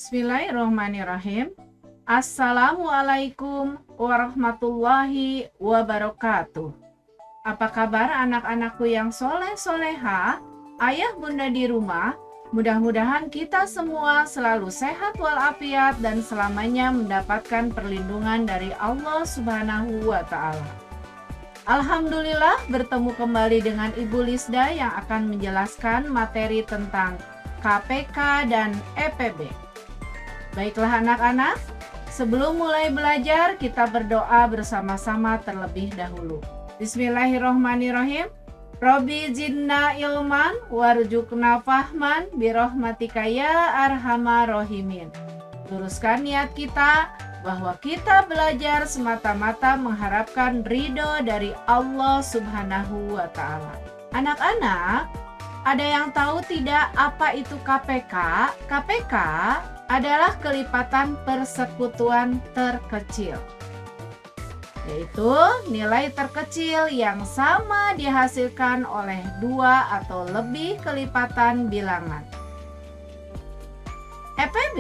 Bismillahirrahmanirrahim. Assalamualaikum warahmatullahi wabarakatuh. Apa kabar anak-anakku yang soleh-soleha? Ayah bunda di rumah, mudah-mudahan kita semua selalu sehat walafiat dan selamanya mendapatkan perlindungan dari Allah Subhanahu wa Ta'ala. Alhamdulillah bertemu kembali dengan Ibu Lisda yang akan menjelaskan materi tentang KPK dan EPB. Baiklah anak-anak, sebelum mulai belajar kita berdoa bersama-sama terlebih dahulu. Bismillahirrohmanirrohim. Robbi zidna ilman warzuqna fahman birahmatika ya arhamar rahimin. Luruskan niat kita bahwa kita belajar semata-mata mengharapkan ridho dari Allah Subhanahu wa Ta'ala. Anak-anak, ada yang tahu tidak apa itu KPK? KPK adalah kelipatan persekutuan terkecil, yaitu nilai terkecil yang sama dihasilkan oleh dua atau lebih kelipatan bilangan. EPB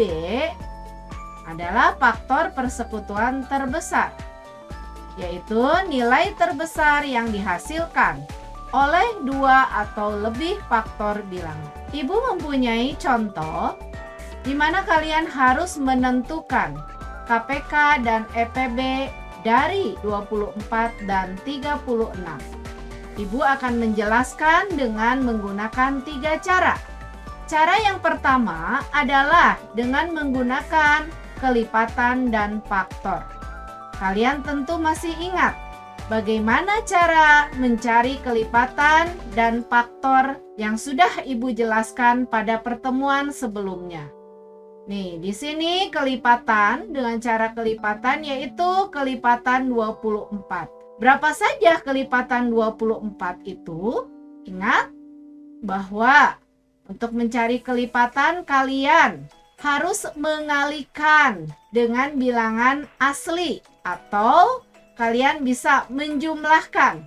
adalah faktor persekutuan terbesar, yaitu nilai terbesar yang dihasilkan oleh dua atau lebih faktor bilangan. Ibu mempunyai contoh di mana kalian harus menentukan KPK dan EPB dari 24 dan 36. Ibu akan menjelaskan dengan menggunakan 3 cara. Cara yang pertama adalah dengan menggunakan kelipatan dan faktor. Kalian tentu masih ingat bagaimana cara mencari kelipatan dan faktor yang sudah Ibu jelaskan pada pertemuan sebelumnya. Nih, di sini kelipatan dengan cara kelipatan yaitu kelipatan 24. Berapa saja kelipatan 24 itu? Ingat bahwa untuk mencari kelipatan kalian harus mengalikan dengan bilangan asli atau kalian bisa menjumlahkan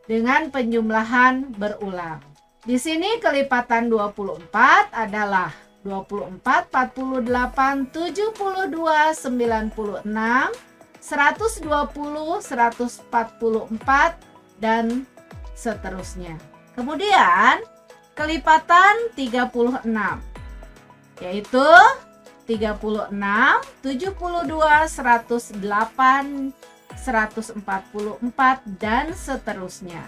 dengan penjumlahan berulang. Di sini kelipatan 24 adalah 24, 48, 72, 96, 120, 144, dan seterusnya. Kemudian kelipatan 36, yaitu 36, 72, 108, 144, dan seterusnya.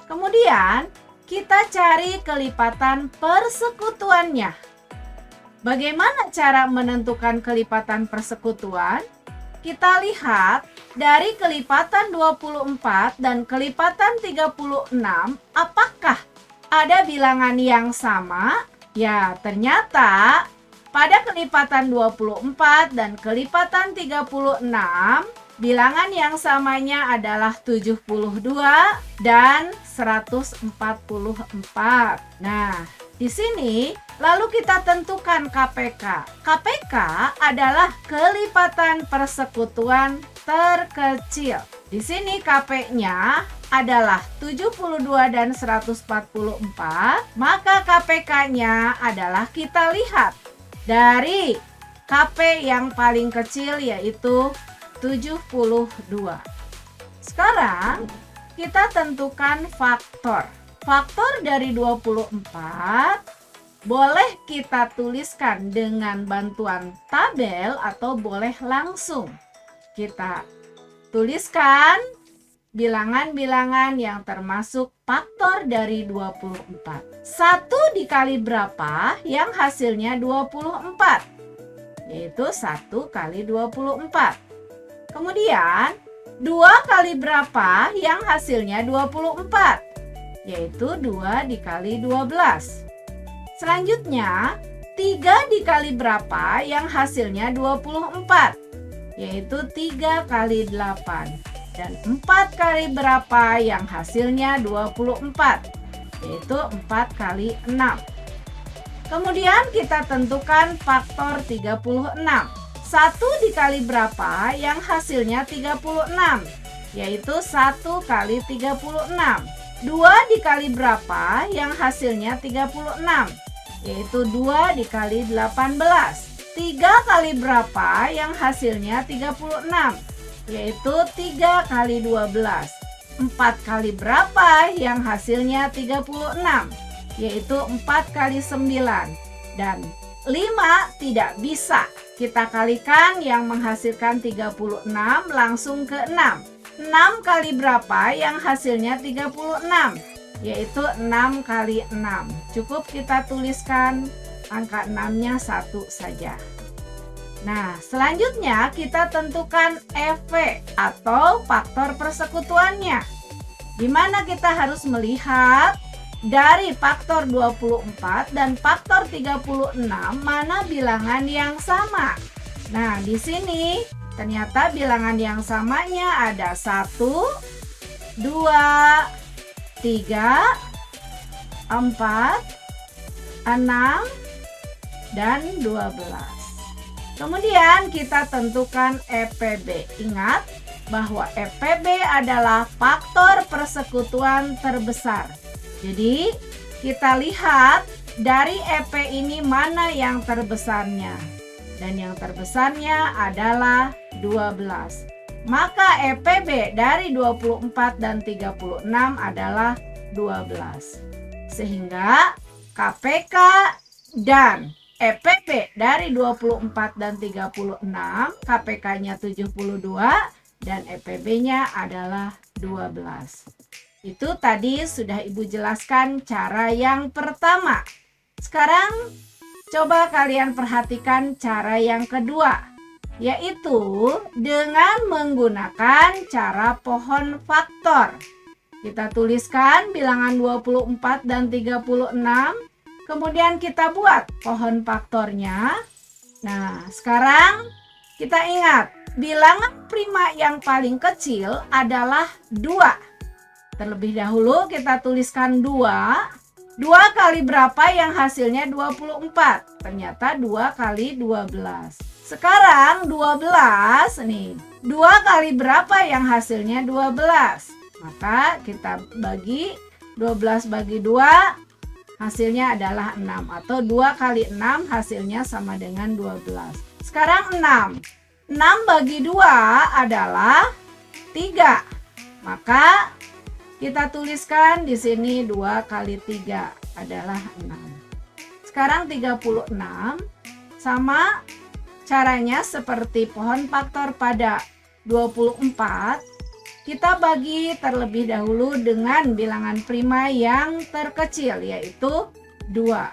Kemudian kita cari kelipatan persekutuannya. Bagaimana cara menentukan kelipatan persekutuan? Kita lihat dari kelipatan 24 dan kelipatan 36, apakah ada bilangan yang sama? Ya, ternyata pada kelipatan 24 dan kelipatan 36, bilangan yang samanya adalah 72 dan 144. Nah, di sini lalu kita tentukan KPK. KPK adalah kelipatan persekutuan terkecil. Di sini KP-nya adalah 72 dan 144, maka KPK-nya adalah kita lihat dari KP yang paling kecil yaitu 72. Sekarang kita tentukan faktor. Faktor dari 24 boleh kita tuliskan dengan bantuan tabel atau boleh langsung. Kita tuliskan bilangan-bilangan yang termasuk faktor dari 24. 1 dikali berapa yang hasilnya 24? Yaitu 1 kali 24. Kemudian 2 kali berapa yang hasilnya 24? Yaitu 2 dikali 12. Selanjutnya 3 dikali berapa yang hasilnya 24? Yaitu 3 kali 8. Dan 4 kali berapa yang hasilnya 24? Yaitu 4 kali 6. Kemudian kita tentukan faktor 36. 1 dikali berapa yang hasilnya 36? Yaitu 1 kali 36. 2 dikali berapa yang hasilnya 36? Yaitu 2 dikali 18. 3 kali berapa yang hasilnya 36? Yaitu 3 kali 12. 4 kali berapa yang hasilnya 36? Yaitu 4 kali 9. Dan 5 tidak bisa kita kalikan yang menghasilkan 36 langsung ke 6. 6 kali berapa yang hasilnya 36? Yaitu 6 kali 6. Cukup kita tuliskan angka 6-nya 1 saja. Nah, selanjutnya kita tentukan EV atau faktor persekutuannya. Di mana kita harus melihat dari faktor 24 dan faktor 36 mana bilangan yang sama. Nah, di sini ternyata bilangan yang samanya ada 1, 2, 3, 4, 6, dan 12. Kemudian kita tentukan EPB. Ingat bahwa EPB adalah faktor persekutuan terbesar. Jadi kita lihat dari EP ini mana yang terbesarnya. Dan yang terbesarnya adalah 12. Maka EPB dari 24 dan 36 adalah 12. Sehingga KPK dan EPB dari 24 dan 36, KPK-nya 72 dan EPB-nya adalah 12. Itu tadi sudah Ibu jelaskan cara yang pertama. Sekarang coba kalian perhatikan cara yang kedua, yaitu dengan menggunakan cara pohon faktor. Kita tuliskan bilangan 24 dan 36, kemudian kita buat pohon faktornya. Nah, sekarang kita ingat, bilangan prima yang paling kecil adalah 2. Terlebih dahulu kita tuliskan 2. 2 kali berapa yang hasilnya 24? Ternyata 2 kali 12. Sekarang 12 nih. 2 kali berapa yang hasilnya 12? Maka kita bagi 12 bagi 2, hasilnya adalah 6. Atau 2 kali 6 hasilnya sama dengan 12. Sekarang 6. 6 bagi 2 adalah 3. Maka kita tuliskan di sini 2 kali 3 adalah 6. Sekarang 36 sama caranya seperti pohon faktor pada 24. Kita bagi terlebih dahulu dengan bilangan prima yang terkecil, yaitu 2.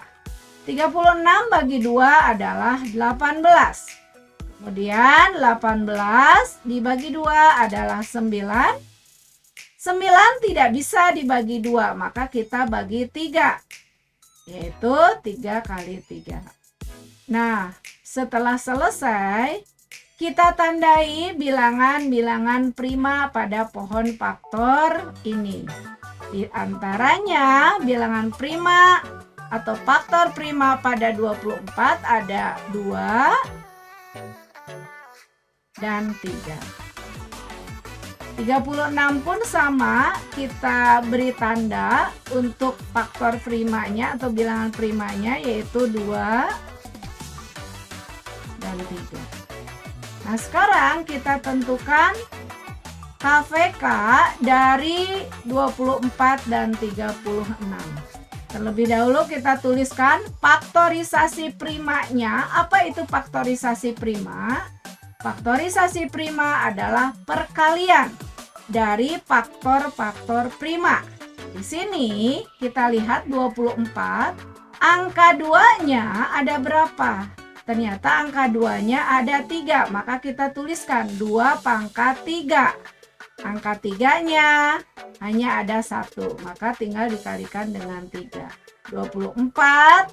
36 bagi 2 adalah 18. Kemudian 18 dibagi 2 adalah 9. 9 tidak bisa dibagi 2, maka kita bagi 3, yaitu 3 kali 3. Nah, setelah selesai, kita tandai bilangan-bilangan prima pada pohon faktor ini. Di antaranya bilangan prima atau faktor prima pada 24 ada 2 dan 3. 36 pun sama, kita beri tanda untuk faktor primanya atau bilangan primanya, yaitu 2 dan 3. Nah, sekarang kita tentukan KVK dari 24 dan 36. Terlebih dahulu kita tuliskan faktorisasi primanya. Apa itu faktorisasi prima? Faktorisasi prima adalah perkalian dari faktor-faktor prima. Di sini kita lihat 24, angka 2-nya ada berapa? Ternyata angka 2-nya ada 3, maka kita tuliskan 2 pangkat 3. Angka 3-nya hanya ada 1, maka tinggal dikalikan dengan 3. 24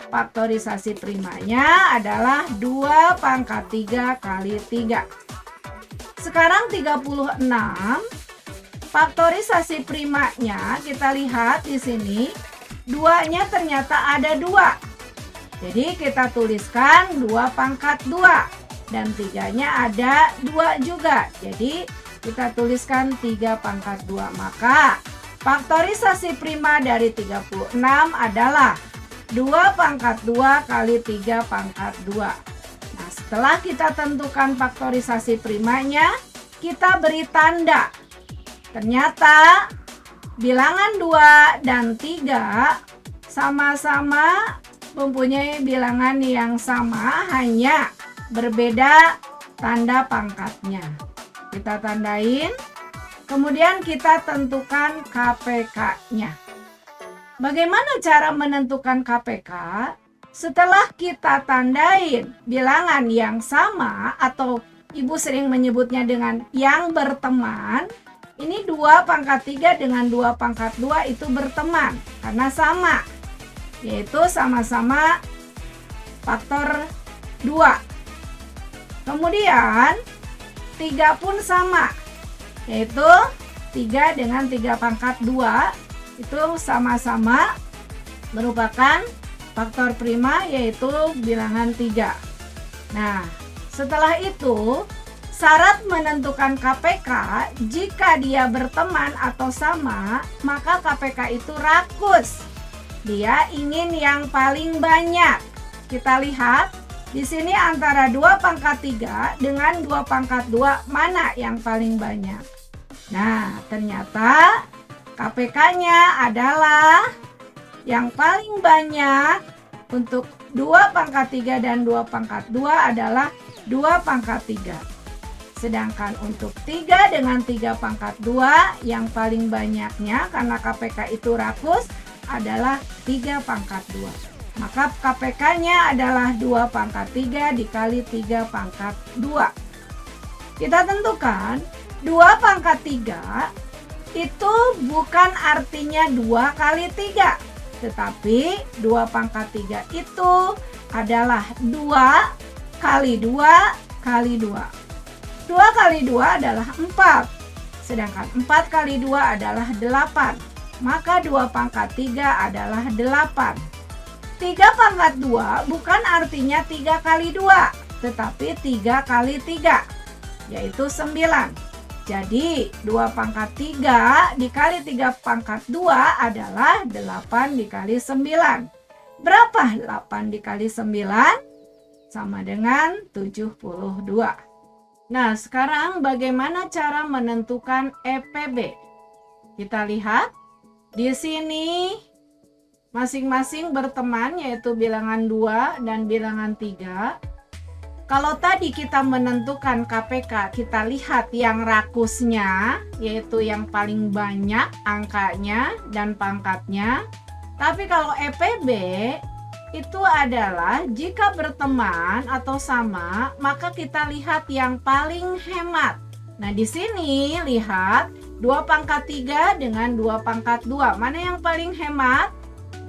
faktorisasi primanya adalah 2 pangkat 3 kali 3. Sekarang 36, faktorisasi primanya kita lihat di sini, 2-nya ternyata ada 2. Jadi kita tuliskan 2 pangkat 2 dan 3-nya ada 2 juga. Jadi kita tuliskan 3 pangkat 2. Maka faktorisasi prima dari 36 adalah 2 pangkat 2 kali 3 pangkat 2. Setelah kita tentukan faktorisasi primanya, kita beri tanda. Ternyata bilangan 2 dan 3 sama-sama mempunyai bilangan yang sama, hanya berbeda tanda pangkatnya. Kita tandain, kemudian kita tentukan KPK-nya. Bagaimana cara menentukan KPK? Setelah kita tandain bilangan yang sama, atau Ibu sering menyebutnya dengan yang berteman, ini 2 pangkat 3 dengan 2 pangkat 2 itu berteman karena sama, yaitu sama-sama faktor 2. Kemudian 3 pun sama, yaitu 3 dengan 3 pangkat 2 itu sama-sama merupakan faktor prima, yaitu bilangan 3. Nah, setelah itu syarat menentukan KPK, jika dia berteman atau sama, maka KPK itu rakus. Dia ingin yang paling banyak. Kita lihat di sini antara 2 pangkat 3 dengan 2 pangkat 2 mana yang paling banyak. Nah, ternyata KPK-nya adalah yang paling banyak untuk 2 pangkat 3 dan 2 pangkat 2 adalah 2 pangkat 3. Sedangkan untuk 3 dengan 3 pangkat 2 yang paling banyaknya karena KPK itu rakus adalah 3 pangkat 2. Maka KPK-nya adalah 2 pangkat 3 dikali 3 pangkat 2. Kita tentukan 2 pangkat 3 itu bukan artinya 2 kali 3. Tetapi 2 pangkat 3 itu adalah 2 kali 2 kali 2. 2 kali 2 adalah 4. Sedangkan 4 kali 2 adalah 8. Maka 2 pangkat 3 adalah 8. 3 pangkat 2 bukan artinya 3 kali 2. Tetapi 3 kali 3. Yaitu 9. Jadi 2 pangkat 3 dikali 3 pangkat 2 adalah 8 dikali 9. Berapa 8 dikali 9? Sama dengan 72. Nah, sekarang bagaimana cara menentukan EPB? Kita lihat di sini masing-masing berteman, yaitu bilangan 2 dan bilangan 3. Kalau tadi kita menentukan KPK, kita lihat yang rakusnya, yaitu yang paling banyak angkanya dan pangkatnya. Tapi kalau EPB itu adalah jika berteman atau sama, maka kita lihat yang paling hemat. Nah, di sini lihat 2 pangkat 3 dengan 2 pangkat 2. Mana yang paling hemat?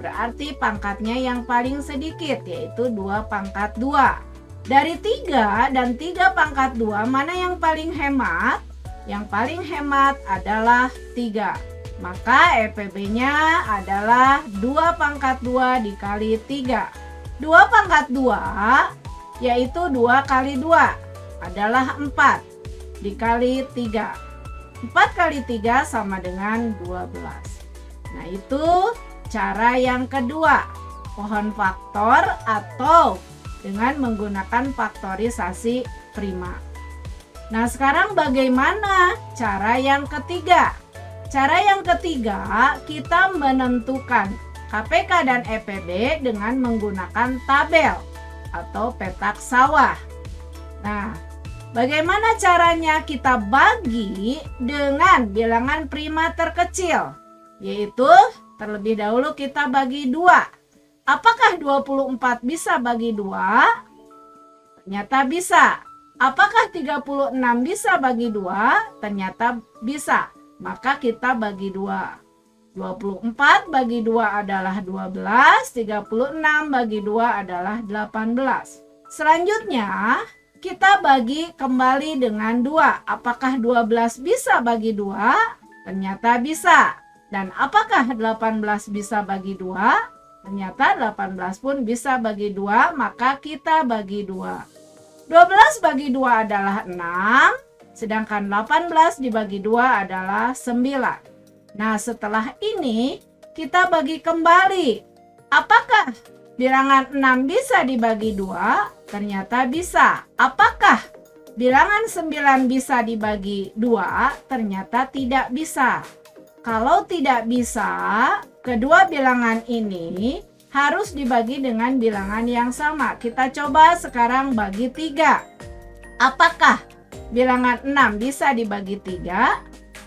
Berarti pangkatnya yang paling sedikit, yaitu 2 pangkat 2. Dari 3 dan 3 pangkat 2, mana yang paling hemat? Yang paling hemat adalah 3. Maka EPB-nya adalah 2 pangkat 2 dikali 3. 2 pangkat 2 yaitu 2 kali 2 adalah 4 dikali 3. 4 kali 3 sama dengan 12. Nah, itu cara yang kedua, pohon faktor atau dengan menggunakan faktorisasi prima. Nah, sekarang bagaimana cara yang ketiga? Cara yang ketiga, kita menentukan KPK dan EPB dengan menggunakan tabel atau petak sawah. Nah, bagaimana caranya kita bagi dengan bilangan prima terkecil? Yaitu terlebih dahulu kita bagi 2. Apakah 24 bisa bagi 2? Ternyata bisa. Apakah 36 bisa bagi 2? Ternyata bisa. Maka kita bagi 2. 24 bagi 2 adalah 12, 36 bagi 2 adalah 18. Selanjutnya, kita bagi kembali dengan 2. Apakah 12 bisa bagi 2? Ternyata bisa. Dan apakah 18 bisa bagi 2? Ternyata 18 pun bisa bagi 2, maka kita bagi 2. 12 bagi 2 adalah 6, sedangkan 18 dibagi 2 adalah 9. Nah, setelah ini kita bagi kembali. Apakah bilangan 6 bisa dibagi 2? Ternyata bisa. Apakah bilangan 9 bisa dibagi 2? Ternyata tidak bisa. Kalau tidak bisa, kedua bilangan ini harus dibagi dengan bilangan yang sama. Kita coba sekarang bagi 3. Apakah bilangan 6 bisa dibagi 3?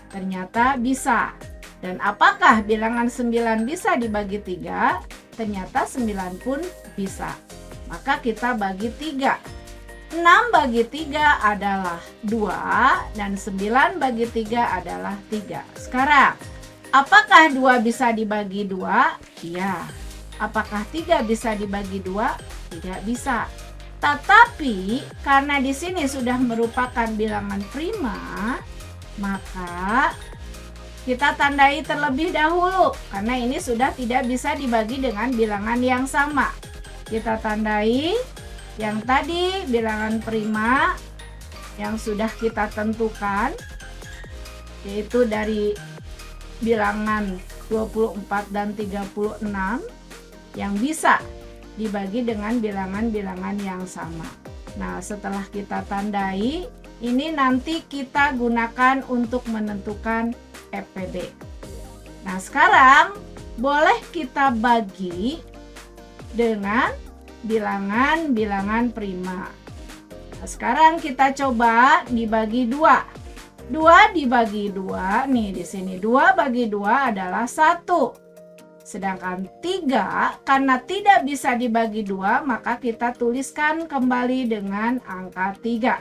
Ternyata bisa. Dan apakah bilangan 9 bisa dibagi 3? Ternyata 9 pun bisa. Maka kita bagi 3. 6 bagi 3 adalah 2 dan 9 bagi 3 adalah 3. Sekarang, apakah 2 bisa dibagi 2? Iya. Apakah 3 bisa dibagi 2? Tidak bisa. Tetapi karena di sini sudah merupakan bilangan prima, maka kita tandai terlebih dahulu karena ini sudah tidak bisa dibagi dengan bilangan yang sama. Kita tandai yang tadi bilangan prima yang sudah kita tentukan, yaitu dari bilangan 24 dan 36 yang bisa dibagi dengan bilangan-bilangan yang sama. Nah, setelah kita tandai, ini nanti kita gunakan untuk menentukan EPB. Nah, sekarang boleh kita bagi dengan bilangan-bilangan prima. Nah, sekarang kita coba dibagi 2. 2 dibagi 2, nih di sini 2 bagi 2 adalah 1. Sedangkan 3 karena tidak bisa dibagi 2, maka kita tuliskan kembali dengan angka 3.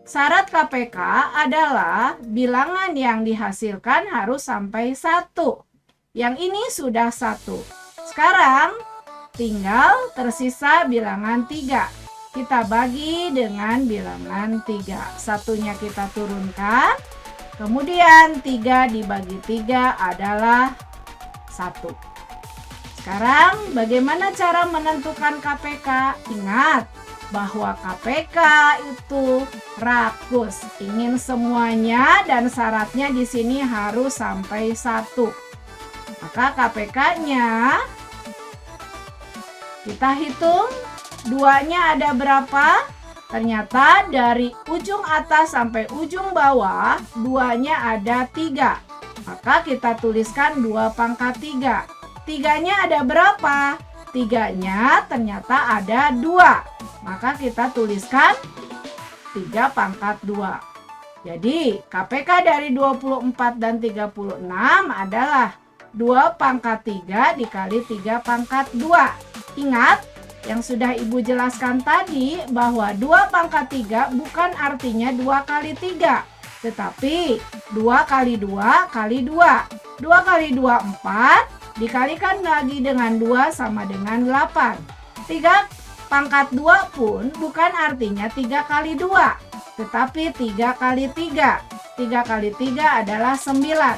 Syarat KPK adalah bilangan yang dihasilkan harus sampai 1. Yang ini sudah 1. Sekarang tinggal tersisa bilangan 3. Kita bagi dengan bilangan 3. Satunya kita turunkan. Kemudian 3 dibagi 3 adalah 1. Sekarang bagaimana cara menentukan KPK? Ingat bahwa KPK itu rakus, ingin semuanya dan syaratnya di sini harus sampai 1. Maka KPK-nya kita hitung 2-nya ada berapa? Ternyata dari ujung atas sampai ujung bawah 2-nya ada 3. Maka kita tuliskan 2 pangkat 3. 3-nya ada berapa? 3-nya ternyata ada 2. Maka kita tuliskan 3 pangkat 2. Jadi KPK dari 24 dan 36 adalah 2 pangkat 3 dikali 3 pangkat 2. Ingat yang sudah Ibu jelaskan tadi bahwa 2 pangkat 3 bukan artinya 2 kali 3. Tetapi 2 kali 2 kali 2. 2 kali 2 4. Dikalikan lagi dengan 2 sama dengan 8. 3 pangkat 2 pun bukan artinya 3 kali 2, tetapi 3 kali 3. 3 kali 3 adalah 9.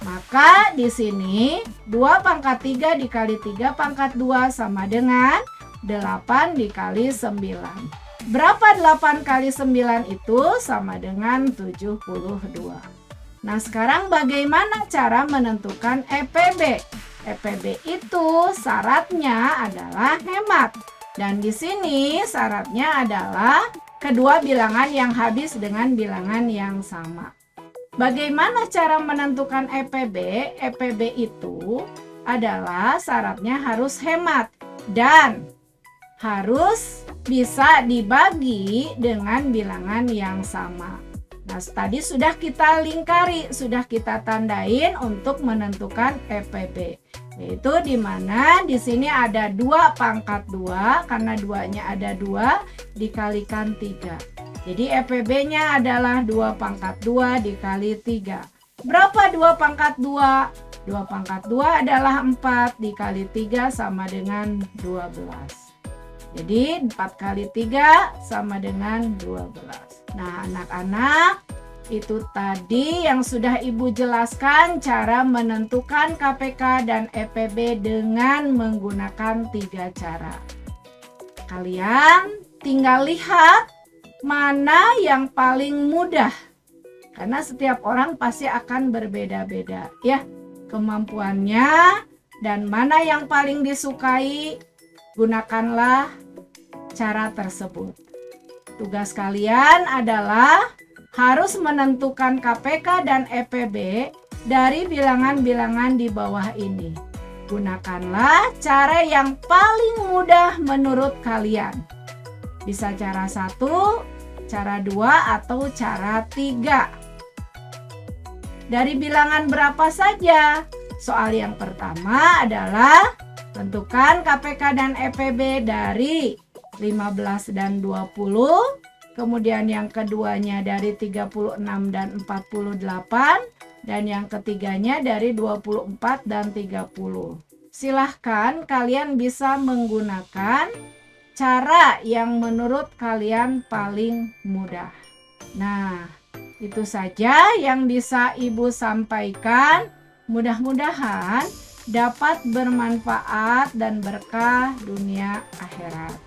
Maka di sini 2 pangkat 3 dikali 3 pangkat 2 sama dengan 8 dikali 9. Berapa 8 kali 9 itu? Sama dengan 72. Nah, sekarang bagaimana cara menentukan EPB? EPB itu syaratnya adalah hemat. Dan di sini syaratnya adalah kedua bilangan yang habis dengan bilangan yang sama. Bagaimana cara menentukan EPB? EPB itu adalah syaratnya harus hemat dan harus bisa dibagi dengan bilangan yang sama. Nah, tadi sudah kita lingkari, sudah kita tandain untuk menentukan EPB. Yaitu di mana di sini ada 2 pangkat 2 karena 2-nya ada 2 dikalikan 3. Jadi EPB-nya adalah 2 pangkat 2 dikali 3. Berapa 2 pangkat 2? 2 pangkat 2 adalah 4 dikali 3 sama dengan 12. Jadi 4 kali 3 sama dengan 12. Nah, anak-anak, itu tadi yang sudah Ibu jelaskan cara menentukan KPK dan EPB dengan menggunakan 3 cara. Kalian tinggal lihat mana yang paling mudah. Karena setiap orang pasti akan berbeda-beda ya kemampuannya, dan mana yang paling disukai, gunakanlah cara tersebut. Tugas kalian adalah harus menentukan KPK dan EPB dari bilangan-bilangan di bawah ini. Gunakanlah cara yang paling mudah menurut kalian. Bisa cara 1, cara 2, atau cara 3. Dari bilangan berapa saja? Soal yang pertama adalah tentukan KPK dan EPB dari 15 dan 20. Kemudian yang keduanya dari 36 dan 48. Dan yang ketiganya dari 24 dan 30. Silahkan kalian bisa menggunakan cara yang menurut kalian paling mudah. Nah, itu saja yang bisa Ibu sampaikan. Mudah-mudahan dapat bermanfaat dan berkah dunia akhirat.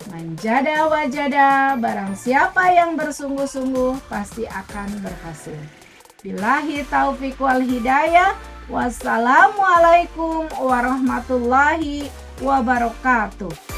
Manjada wajada, barang siapa yang bersungguh-sungguh pasti akan berhasil. Billahi taufiq wal hidayah. Wassalamualaikum warahmatullahi wabarakatuh.